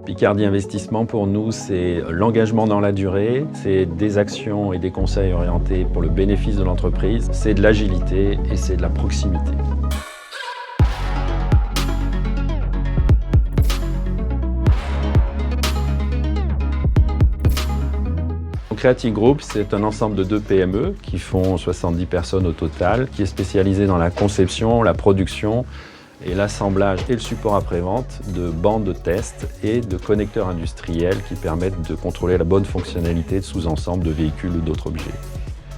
Picardie Investissement, pour nous, c'est l'engagement dans la durée, c'est des actions et des conseils orientés pour le bénéfice de l'entreprise, c'est de l'agilité et c'est de la proximité. Creative Group, c'est un ensemble de 2 PME qui font 70 personnes au total, qui est spécialisé dans la conception, la production et l'assemblage et le support après-vente de bandes de test et de connecteurs industriels qui permettent de contrôler la bonne fonctionnalité de sous-ensembles de véhicules ou d'autres objets.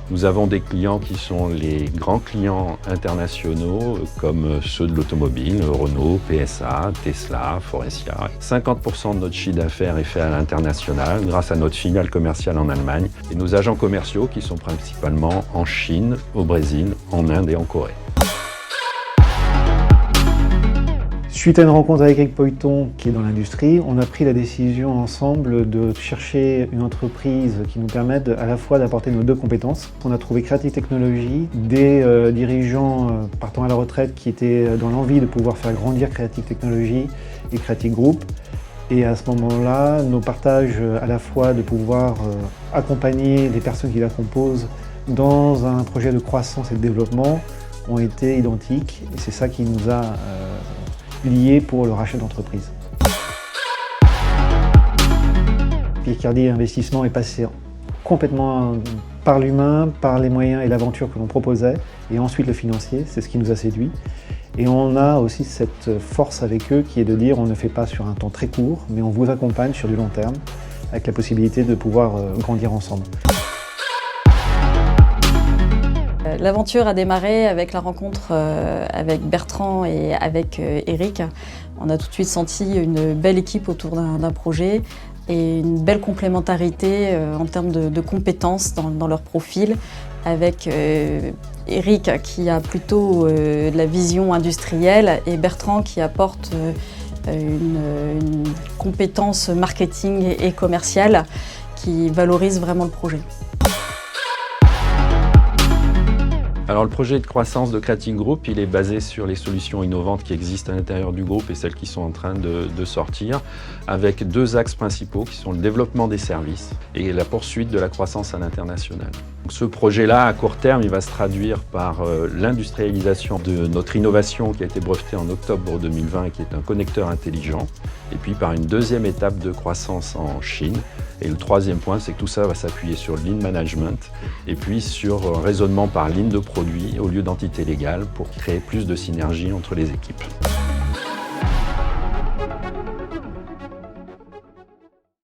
Nous avons des clients qui sont les grands clients internationaux comme ceux de l'automobile, Renault, PSA, Tesla, Faurecia. 50% de notre chiffre d'affaires est fait à l'international grâce à notre filiale commerciale en Allemagne et nos agents commerciaux qui sont principalement en Chine, au Brésil, en Inde et en Corée. Suite à une rencontre avec Eric Poyton, qui est dans l'industrie, on a pris la décision ensemble de chercher une entreprise qui nous permette à la fois d'apporter nos 2 compétences. On a trouvé Creative Technologies, des dirigeants partant à la retraite qui étaient dans l'envie de pouvoir faire grandir Creative Technologies et Creative Group. Et à ce moment-là, nos partages à la fois de pouvoir accompagner les personnes qui la composent dans un projet de croissance et de développement ont été identiques. Et c'est ça qui nous a liés pour le rachat d'entreprise. Picardie Investissement est passé complètement par l'humain, par les moyens et l'aventure que l'on proposait, et ensuite le financier, c'est ce qui nous a séduit. Et on a aussi cette force avec eux qui est de dire on ne fait pas sur un temps très court, mais on vous accompagne sur du long terme, avec la possibilité de pouvoir grandir ensemble. L'aventure a démarré avec la rencontre avec Bertrand et avec Eric. On a tout de suite senti une belle équipe autour d'un projet et une belle complémentarité en termes de compétences dans leur profil, avec Eric qui a plutôt de la vision industrielle et Bertrand qui apporte une compétence marketing et commerciale qui valorise vraiment le projet. Alors le projet de croissance de Creative Group, il est basé sur les solutions innovantes qui existent à l'intérieur du groupe et celles qui sont en train de sortir, avec 2 axes principaux qui sont le développement des services et la poursuite de la croissance à l'international. Ce projet-là, à court terme, il va se traduire par l'industrialisation de notre innovation qui a été brevetée en octobre 2020 et qui est un connecteur intelligent, et puis par une 2e étape de croissance en Chine. Et le 3e point, c'est que tout ça va s'appuyer sur le lean management et puis sur un raisonnement par ligne de produit au lieu d'entité légale pour créer plus de synergie entre les équipes.